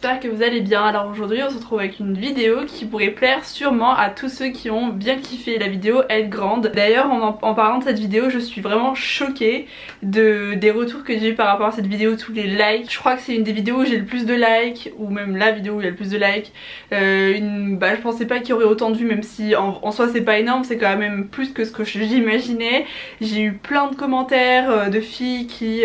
j'espère que vous allez bien. Alors aujourd'hui on se retrouve avec une vidéo qui pourrait plaire sûrement à tous ceux qui ont bien kiffé la vidéo Elle Grande. D'ailleurs en parlant de cette vidéo je suis vraiment choquée des retours que j'ai eu par rapport à cette vidéo, tous les likes. Je crois que c'est une des vidéos où j'ai le plus de likes, ou même la vidéo où il y a le plus de likes. Je pensais pas qu'il y aurait autant de vues, même si en soi c'est pas énorme, c'est quand même plus que ce que j'imaginais. J'ai eu plein de commentaires de filles qui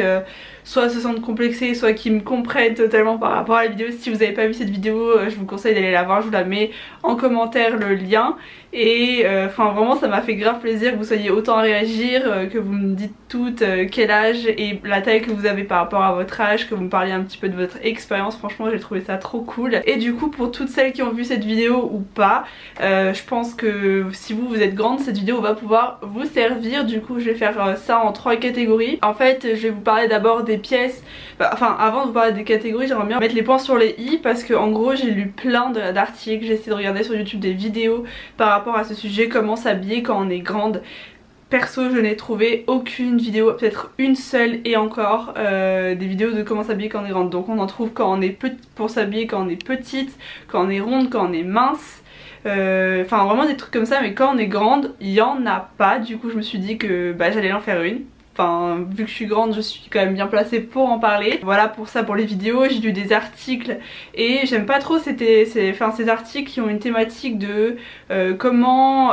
soit se sentent complexées, soit qui me comprennent totalement par rapport à la vidéo. Si vous n'avez pas vu cette vidéo, je vous conseille d'aller la voir, je vous la mets en commentaire le lien. Et vraiment ça m'a fait grave plaisir que vous soyez autant à réagir, que vous me dites toutes quel âge et la taille que vous avez par rapport à votre âge, que vous me parliez un petit peu de votre expérience. Franchement j'ai trouvé ça trop cool. Et du coup pour toutes celles qui ont vu cette vidéo ou pas, je pense que si vous êtes grande, cette vidéo va pouvoir vous servir. Du coup je vais faire ça en 3 catégories. En fait je vais vous parler d'abord des pièces, avant de vous parler des catégories, j'aimerais bien mettre les points sur les i, parce que en gros j'ai lu plein d'articles, j'ai essayé de regarder sur YouTube des vidéos par rapport à ce sujet, comment s'habiller quand on est grande. Perso je n'ai trouvé aucune vidéo, peut-être une seule et encore, des vidéos de comment s'habiller quand on est grande. Donc on en trouve quand on est petite, pour s'habiller quand on est petite, quand on est ronde, quand on est mince. Vraiment des trucs comme ça, mais quand on est grande il y en a pas. Du coup je me suis dit que j'allais en faire une. Vu que je suis grande, je suis quand même bien placée pour en parler. Voilà pour ça, pour les vidéos. J'ai lu des articles et j'aime pas trop ces articles qui ont une thématique de comment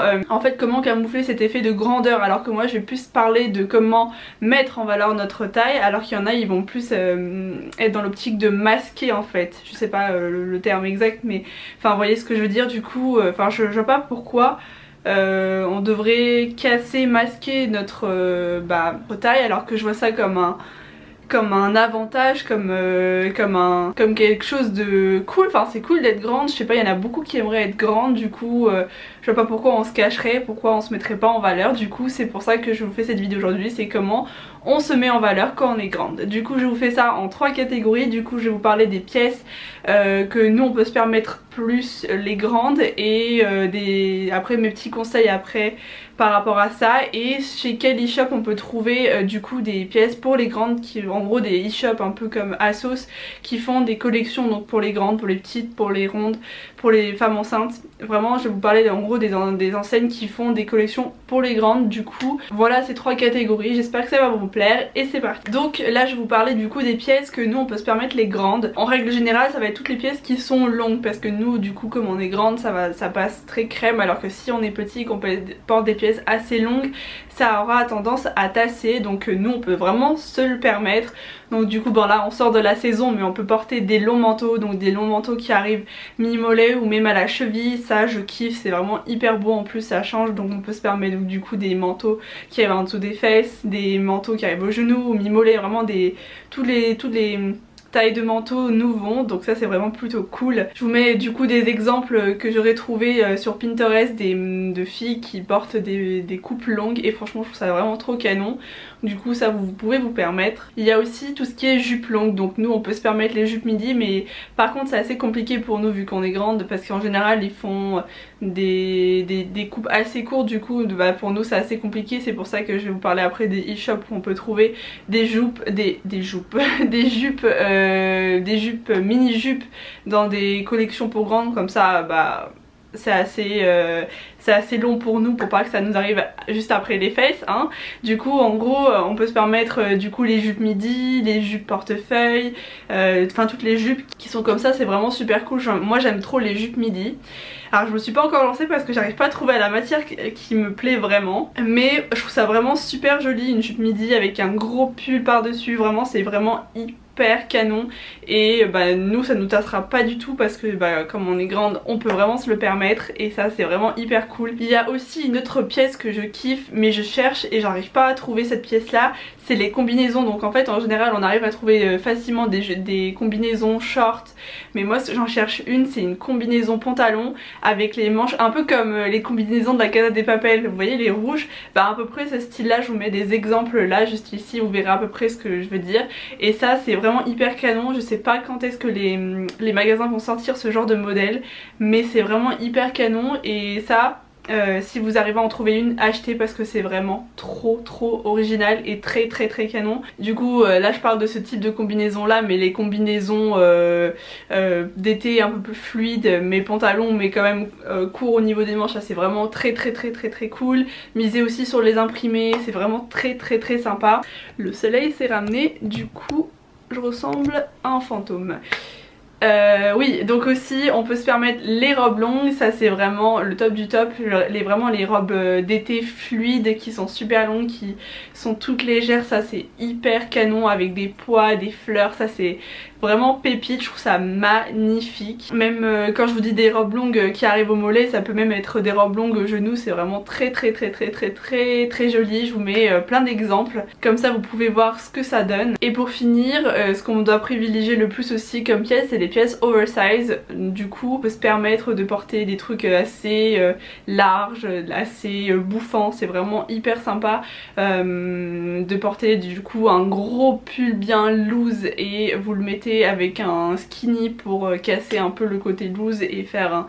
camoufler cet effet de grandeur, alors que moi je vais plus parler de comment mettre en valeur notre taille, alors qu'il y en a ils vont plus être dans l'optique de masquer en fait. Je sais pas le terme exact, mais vous voyez ce que je veux dire. Du coup je vois pas pourquoi on devrait casser, masquer notre taille, alors que je vois ça comme un avantage, comme quelque chose de cool. C'est cool d'être grande, je sais pas, il y en a beaucoup qui aimeraient être grande. Du coup je vois pas pourquoi on se cacherait, pourquoi on se mettrait pas en valeur. Du coup c'est pour ça que je vous fais cette vidéo aujourd'hui, c'est comment on se met en valeur quand on est grande. Du coup je vous fais ça en 3 catégories. Du coup je vais vous parler des pièces que nous on peut se permettre plus les grandes, et après mes petits conseils après par rapport à ça, et chez quel e-shop on peut trouver du coup des pièces pour les grandes, en gros des e-shops un peu comme ASOS qui font des collections, donc pour les grandes, pour les petites, pour les rondes, pour les femmes enceintes. Vraiment je vais vous parler en gros des enseignes qui font des collections pour les grandes. Du coup voilà ces 3 catégories, j'espère que ça va vous plaire et c'est parti. Donc là je vais vous parler du coup des pièces que nous on peut se permettre les grandes. En règle générale ça va être toutes les pièces qui sont longues, parce que nous du coup comme on est grande ça passe très crème, alors que si on est petit, qu'on porte des pièces assez longues, ça aura tendance à tasser. Donc nous on peut vraiment se le permettre. Donc du coup là on sort de la saison, mais on peut porter des longs manteaux, donc des longs manteaux qui arrivent mi-mollet ou même à la cheville. Ça je kiffe, c'est vraiment hyper beau, en plus ça change. Donc on peut se permettre donc, du coup des manteaux qui arrivent en dessous des fesses, des manteaux qui arrivent aux genoux ou mi-mollet, vraiment toutes les tailles de manteaux nous vont, donc ça c'est vraiment plutôt cool. Je vous mets du coup des exemples que j'aurais trouvé sur Pinterest de filles qui portent des coupes longues, et franchement je trouve ça vraiment trop canon. Du coup ça vous pouvez vous permettre. Il y a aussi tout ce qui est jupe longue, donc nous on peut se permettre les jupes midi, mais par contre c'est assez compliqué pour nous vu qu'on est grande, parce qu'en général ils font des coupes assez courtes. Du coup pour nous c'est assez compliqué. C'est pour ça que je vais vous parler après des e-shops où on peut trouver des jupes mini jupes dans des collections pour grandes, comme ça c'est assez long pour nous, pour pas que ça nous arrive juste après les fesses hein. Du coup en gros on peut se permettre du coup les jupes midi, les jupes portefeuille, toutes les jupes qui sont comme ça, c'est vraiment super cool. Moi j'aime trop les jupes midi. Alors je me suis pas encore lancée parce que j'arrive pas à trouver la matière qui me plaît vraiment, mais je trouve ça vraiment super joli, une jupe midi avec un gros pull par dessus. Vraiment c'est vraiment hyper canon, et nous ça nous tassera pas du tout, parce que comme on est grande on peut vraiment se le permettre, et ça c'est vraiment hyper cool. Il y a aussi une autre pièce que je kiffe, mais je cherche et j'arrive pas à trouver cette pièce là, c'est les combinaisons. Donc en fait en général on arrive à trouver facilement des combinaisons short, mais moi j'en cherche une, c'est une combinaison pantalon avec les manches un peu comme les combinaisons de la Casa de Papel, vous voyez les rouges, à peu près ce style là. Je vous mets des exemples là juste ici, vous verrez à peu près ce que je veux dire, et ça c'est vraiment hyper canon. Je sais pas quand est-ce que les magasins vont sortir ce genre de modèle, mais c'est vraiment hyper canon, et ça Si vous arrivez à en trouver une, achetez parce que c'est vraiment trop original et très canon. Du coup là je parle de ce type de combinaison là, mais les combinaisons d'été un peu plus fluides, mes pantalons mais quand même courts au niveau des manches, ça c'est vraiment très cool. Misez aussi sur les imprimés, c'est vraiment très sympa. Le soleil s'est ramené, du coup je ressemble à un fantôme. Oui, donc aussi on peut se permettre les robes longues, ça c'est vraiment le top du top, vraiment les robes d'été fluides qui sont super longues, qui sont toutes légères, ça c'est hyper canon avec des pois, des fleurs, ça c'est vraiment pépite, je trouve ça magnifique. Même quand je vous dis des robes longues qui arrivent au mollet, ça peut même être des robes longues aux genoux, c'est vraiment très joli. Je vous mets plein d'exemples, comme ça vous pouvez voir ce que ça donne. Et pour finir, ce qu'on doit privilégier le plus aussi comme pièces, c'est les pièces oversize. Du coup on peut se permettre de porter des trucs assez larges, assez bouffants, c'est vraiment hyper sympa de porter du coup un gros pull bien loose et vous le mettez avec un skinny pour casser un peu le côté loose et faire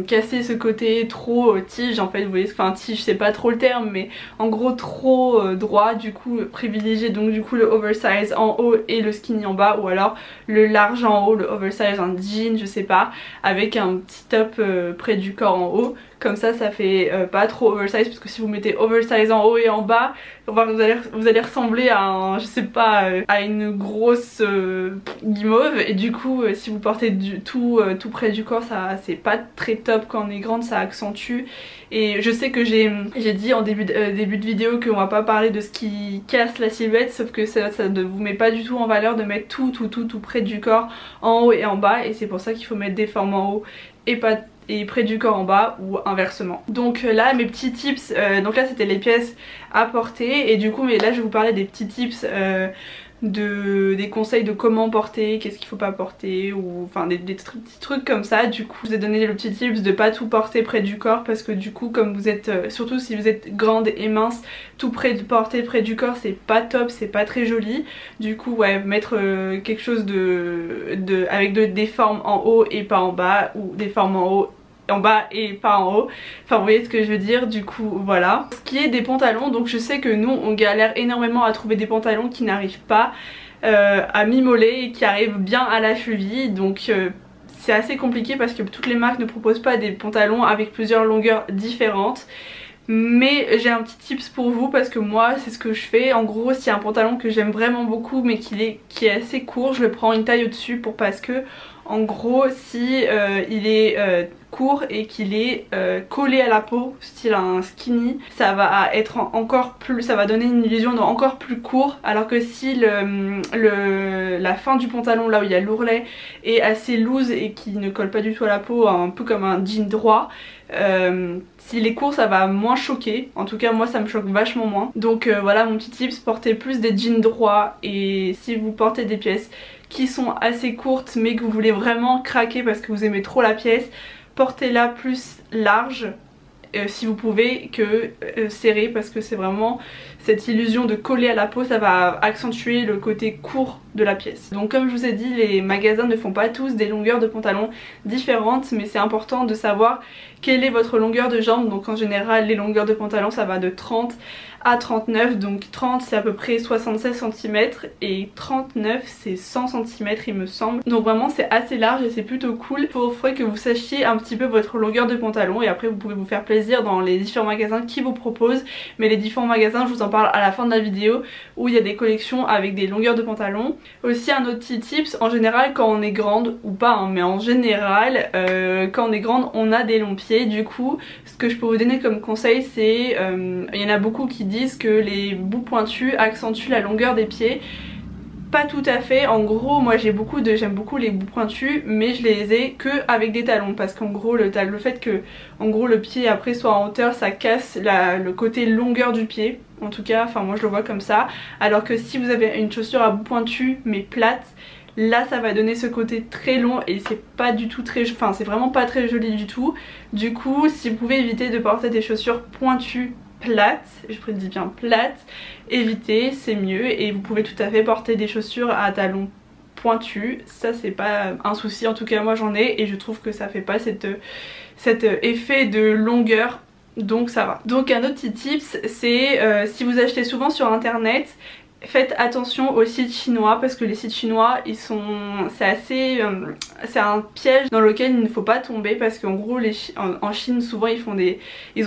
casser ce côté trop tige en fait, vous voyez, enfin tige c'est pas trop le terme mais en gros trop droit. Du coup privilégiez donc du coup le oversize en haut et le skinny en bas, ou alors le large en haut, le oversize, un jean je sais pas, avec un petit top près du corps en haut. Comme ça fait pas trop oversize, parce que si vous mettez oversize en haut et en bas, vous allez ressembler à je sais pas, à une grosse guimauve. Et du coup si vous portez tout près du corps, ça c'est pas très top. Quand on est grande ça accentue. Et je sais que j'ai dit en début de vidéo qu'on va pas parler de ce qui casse la silhouette, sauf que ça ne vous met pas du tout en valeur de mettre tout près du corps en haut et en bas, et c'est pour ça qu'il faut mettre des formes en haut et près du corps en bas, ou inversement. Donc là mes petits tips, donc là c'était les pièces à porter, et du coup mais là je vais vous parler des petits tips des conseils de comment porter, qu'est-ce qu'il faut pas porter, ou enfin des petits trucs comme ça. Du coup je vous ai donné le petit tips de pas tout porter près du corps, parce que du coup comme vous êtes surtout si vous êtes grande et mince, porter près du corps c'est pas top, c'est pas très joli. Du coup ouais, mettre quelque chose avec des formes en haut et pas en bas, ou des formes en bas et pas en haut, enfin vous voyez ce que je veux dire. Du coup voilà. Ce qui est des pantalons, donc je sais que nous on galère énormément à trouver des pantalons qui n'arrivent pas à mi-mollet et qui arrivent bien à la cheville, donc c'est assez compliqué parce que toutes les marques ne proposent pas des pantalons avec plusieurs longueurs différentes. Mais j'ai un petit tips pour vous, parce que moi c'est ce que je fais. En gros s'il y a un pantalon que j'aime vraiment beaucoup mais qui est assez court, je le prends une taille au dessus, parce que en gros si il est court et qu'il est collé à la peau, style un skinny, ça va être encore plus, ça va donner une illusion d'encore plus court, alors que si la fin du pantalon, là où il y a l'ourlet, est assez loose et qui ne colle pas du tout à la peau, un peu comme un jean droit, s'il est court ça va moins choquer, en tout cas moi ça me choque vachement moins. Donc voilà mon petit tips, portez plus des jeans droits, et si vous portez des pièces qui sont assez courtes mais que vous voulez vraiment craquer parce que vous aimez trop la pièce, portez-la plus large si vous pouvez que serrée, parce que c'est vraiment cette illusion de coller à la peau, ça va accentuer le côté court de la pièce. Donc comme je vous ai dit, les magasins ne font pas tous des longueurs de pantalons différentes, mais c'est important de savoir quelle est votre longueur de jambe. Donc en général les longueurs de pantalon ça va de 30 à 39, donc 30 c'est à peu près 76 cm et 39 c'est 100 cm il me semble. Donc vraiment c'est assez large et c'est plutôt cool. Il faudrait que vous sachiez un petit peu votre longueur de pantalon, et après vous pouvez vous faire plaisir dans les différents magasins qui vous proposent. Mais les différents magasins je vous en parle à la fin de la vidéo, où il y a des collections avec des longueurs de pantalon. Aussi un autre petit tips, en général quand on est grande, ou pas hein, mais en général quand on est grande on a des longs pieds. Du coup ce que je peux vous donner comme conseil c'est, il y en a beaucoup qui disent que les bouts pointus accentuent la longueur des pieds. Pas tout à fait, en gros moi j'aime beaucoup les bouts pointus, mais je les ai que avec des talons, parce qu'en gros le fait que en gros le pied après soit en hauteur, ça casse le côté longueur du pied, en tout cas enfin moi je le vois comme ça. Alors que si vous avez une chaussure à bout pointu mais plate, là ça va donner ce côté très long et c'est pas du tout très, enfin c'est vraiment pas très joli du tout. Du coup si vous pouvez éviter de porter des chaussures pointues plates, je prédis bien plates, évitez, c'est mieux. Et vous pouvez tout à fait porter des chaussures à talons pointues. Ça c'est pas un souci, en tout cas moi j'en ai et je trouve que ça fait pas cet effet de longueur, donc ça va. Donc un autre petit tips, c'est si vous achetez souvent sur internet, faites attention aux sites chinois parce que les sites chinois c'est un piège dans lequel il ne faut pas tomber parce qu'en gros en Chine souvent ils ont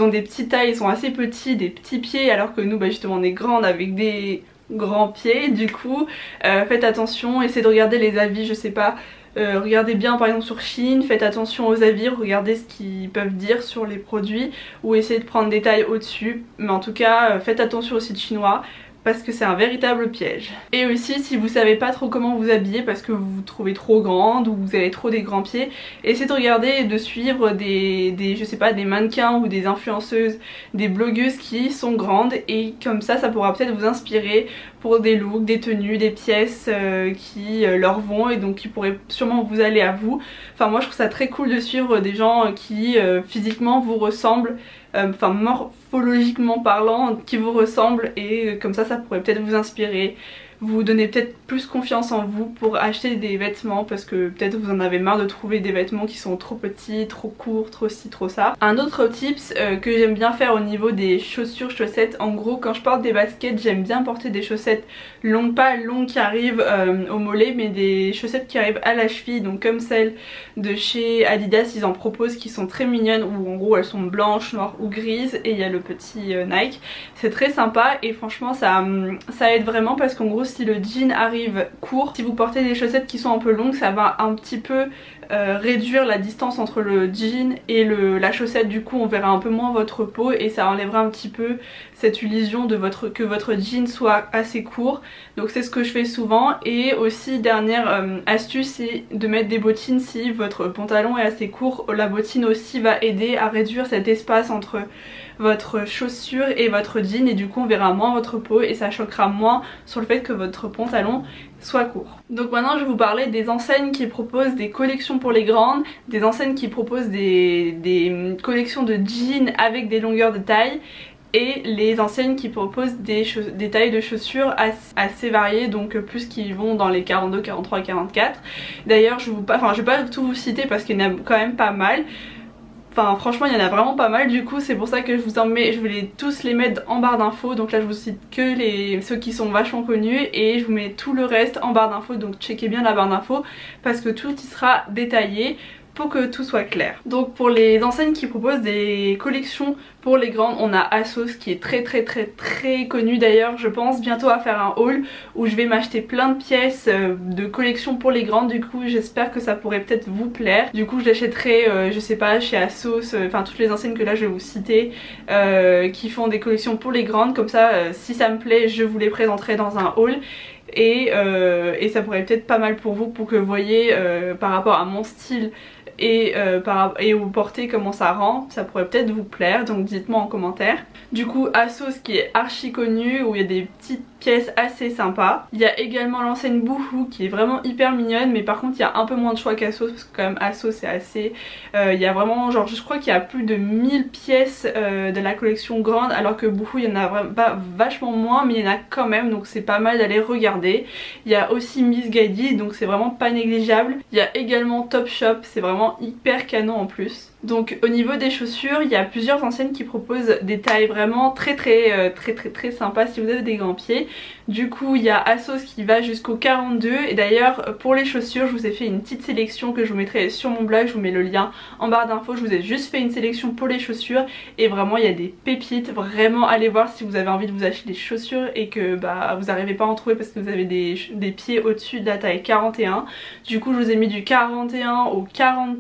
des petites tailles, ils sont assez petits, des petits pieds, alors que nous bah, justement on est grandes avec des grands pieds. Du coup faites attention, essayez de regarder les avis, je sais pas, regardez bien par exemple sur Chine, faites attention aux avis, regardez ce qu'ils peuvent dire sur les produits ou essayez de prendre des tailles au dessus, mais en tout cas faites attention aux sites chinois parce que c'est un véritable piège. Et aussi si vous savez pas trop comment vous habiller parce que vous vous trouvez trop grande ou vous avez trop des grands pieds, essayez de regarder et de suivre je sais pas, des mannequins ou des influenceuses, des blogueuses qui sont grandes, et comme ça pourra peut-être vous inspirer pour des looks, des tenues, des pièces qui leur vont et donc qui pourraient sûrement vous aller à vous. Enfin moi je trouve ça très cool de suivre des gens qui physiquement vous ressemblent, enfin morphologiquement parlant, qui vous ressemblent, et comme ça pourrait peut-être vous inspirer, vous donner peut-être plus confiance en vous pour acheter des vêtements parce que peut-être vous en avez marre de trouver des vêtements qui sont trop petits, trop courts, trop ci, trop ça. Un autre tips que j'aime bien faire au niveau des chaussures, chaussettes, en gros quand je porte des baskets j'aime bien porter des chaussettes longues, pas longues qui arrivent au mollet, mais des chaussettes qui arrivent à la cheville, donc comme celles de chez Adidas, ils en proposent qui sont très mignonnes, où en gros elles sont blanches, noires ou grises, et il y a le petit Nike. C'est très sympa et franchement ça aide vraiment parce qu'en gros si le jean arrive court, si vous portez des chaussettes qui sont un peu longues, ça va un petit peu réduire la distance entre le jean et la chaussette, du coup on verra un peu moins votre peau et ça enlèvera un petit peu cette illusion de que votre jean soit assez court. Donc c'est ce que je fais souvent. Et aussi dernière astuce, c'est de mettre des bottines si votre pantalon est assez court. La bottine aussi va aider à réduire cet espace entre votre chaussure et votre jean, et du coup on verra moins votre peau et ça choquera moins sur le fait que votre pantalon soit court. Donc maintenant je vais vous parler des enseignes qui proposent des collections pour les grandes, des enseignes qui proposent des collections de jeans avec des longueurs de taille, et les enseignes qui proposent des tailles de chaussures assez variées, donc plus qui vont dans les 42, 43, 44. D'ailleurs je vais pas tout vous citer parce qu'il y en a quand même pas mal. Enfin franchement il y en a vraiment pas mal, du coup c'est pour ça que je voulais tous les mettre en barre d'infos. Donc là je vous cite que ceux qui sont vachement connus et je vous mets tout le reste en barre d'infos, donc checkez bien la barre d'infos parce que tout y sera détaillé pour que tout soit clair. Donc pour les enseignes qui proposent des collections pour les grandes, on a ASOS qui est très connu. D'ailleurs je pense bientôt à faire un haul où je vais m'acheter plein de pièces de collection pour les grandes, du coup j'espère que ça pourrait peut-être vous plaire. Du coup je l'achèterai je sais pas chez ASOS, enfin toutes les enseignes que là je vais vous citer qui font des collections pour les grandes, comme ça si ça me plaît je vous les présenterai dans un haul. Et ça pourrait être pas mal pour vous, pour que vous voyez par rapport à mon style et au porté comment ça rend, ça pourrait peut-être vous plaire, donc dites-moi en commentaire. Du coup ASOS qui est archi connu, où il y a des petites pièces assez sympas. Il y a également l'enseigne Boohoo qui est vraiment hyper mignonne, mais par contre il y a un peu moins de choix qu'ASOS parce que quand même ASOS c'est assez... il y a vraiment genre je crois qu'il y a plus de 1000 pièces de la collection grande, alors que Boohoo il y en a vraiment pas vachement moins, mais il y en a quand même, donc c'est pas mal d'aller regarder. Il y a aussi Missguided, donc c'est vraiment pas négligeable. Il y a également Topshop, c'est vraiment hyper canon en plus. Donc au niveau des chaussures, il y a plusieurs enseignes qui proposent des tailles vraiment très sympas si vous avez des grands pieds. Du coup il y a ASOS qui va jusqu'au 42, et d'ailleurs pour les chaussures je vous ai fait une petite sélection que je vous mettrai sur mon blog, je vous mets le lien en barre d'infos. Je vous ai juste fait une sélection pour les chaussures et vraiment il y a des pépites, vraiment allez voir si vous avez envie de vous acheter des chaussures et que vous n'arrivez pas à en trouver parce que vous avez des pieds au-dessus de la taille 41. Du coup je vous ai mis du 41 au 44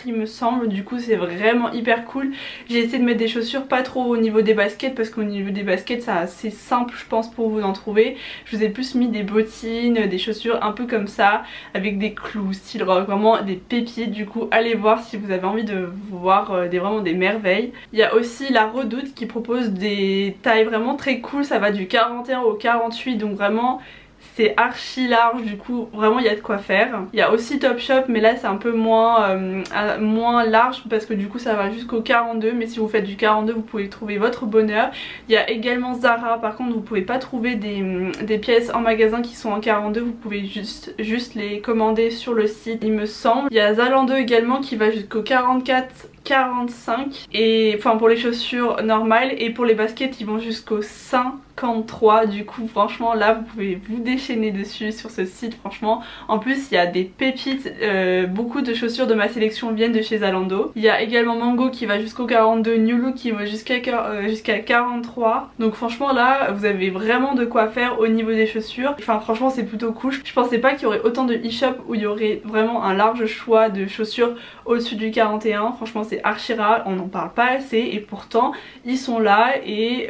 il me semble, du coup c'est vraiment hyper cool. J'ai essayé de mettre des chaussures pas trop au niveau des baskets parce qu'au niveau des baskets c'est assez simple je pense pour vous en trouver. Je vous ai plus mis des bottines, des chaussures un peu comme ça avec des clous style rock, vraiment des pépites. Du coup allez voir si vous avez envie de voir vraiment des merveilles. Il y a aussi la Redoute qui propose des tailles vraiment très cool, ça va du 41 au 48, donc vraiment c'est archi large, du coup vraiment il y a de quoi faire. Il y a aussi Topshop mais là c'est un peu moins large parce que du coup ça va jusqu'au 42, mais si vous faites du 42 vous pouvez trouver votre bonheur. Il y a également Zara, par contre vous pouvez pas trouver des pièces en magasin qui sont en 42, vous pouvez juste les commander sur le site il me semble. Il y a Zalando également qui va jusqu'au 44, 45 et enfin pour les chaussures normales, et pour les baskets ils vont jusqu'au 53. Du coup franchement là vous pouvez vous déchaîner dessus sur ce site franchement. En plus il y a des pépites, beaucoup de chaussures de ma sélection viennent de chez Zalando. Il y a également Mango qui va jusqu'au 42, New Look qui va jusqu'à 43. Donc franchement là vous avez vraiment de quoi faire au niveau des chaussures. Enfin franchement c'est plutôt cool. Je pensais pas qu'il y aurait autant de e-shop où il y aurait vraiment un large choix de chaussures au-dessus du 41. Franchement c'est archi rare, on n'en parle pas assez et pourtant ils sont là et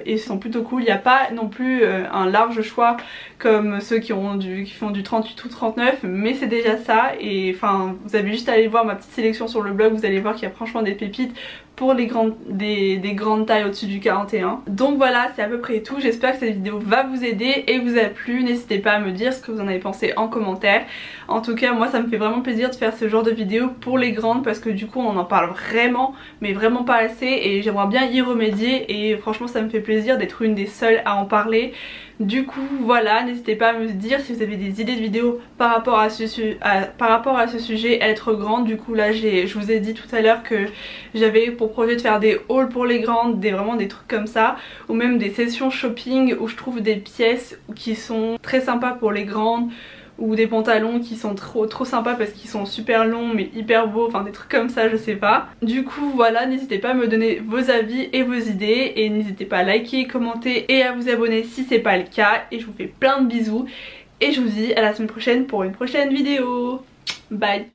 ils sont plutôt cool. Il n'y a pas non plus un large choix comme ceux qui font du 38 ou 39, mais c'est déjà ça. Et enfin vous avez juste à aller voir ma petite sélection sur le blog, vous allez voir qu'il y a franchement des pépites pour des grandes tailles au-dessus du 41. Donc voilà, c'est à peu près tout. J'espère que cette vidéo va vous aider et vous a plu. N'hésitez pas à me dire ce que vous en avez pensé en commentaire. En tout cas moi ça me fait vraiment plaisir de faire ce genre de vidéo pour les grandes parce que du coup on en parle vraiment mais vraiment pas assez et j'aimerais bien y remédier et franchement ça me fait plaisir d'être une des seules à en parler. Du coup voilà, n'hésitez pas à me dire si vous avez des idées de vidéos par rapport à ce sujet être grande. Du coup là je vous ai dit tout à l'heure que j'avais pour projet de faire des hauls pour les grandes, vraiment des trucs comme ça, ou même des sessions shopping où je trouve des pièces qui sont très sympas pour les grandes, ou des pantalons qui sont trop sympas parce qu'ils sont super longs mais hyper beaux, enfin des trucs comme ça, je sais pas. Du coup voilà, n'hésitez pas à me donner vos avis et vos idées et n'hésitez pas à liker, commenter et à vous abonner si c'est pas le cas, et je vous fais plein de bisous et je vous dis à la semaine prochaine pour une prochaine vidéo. Bye.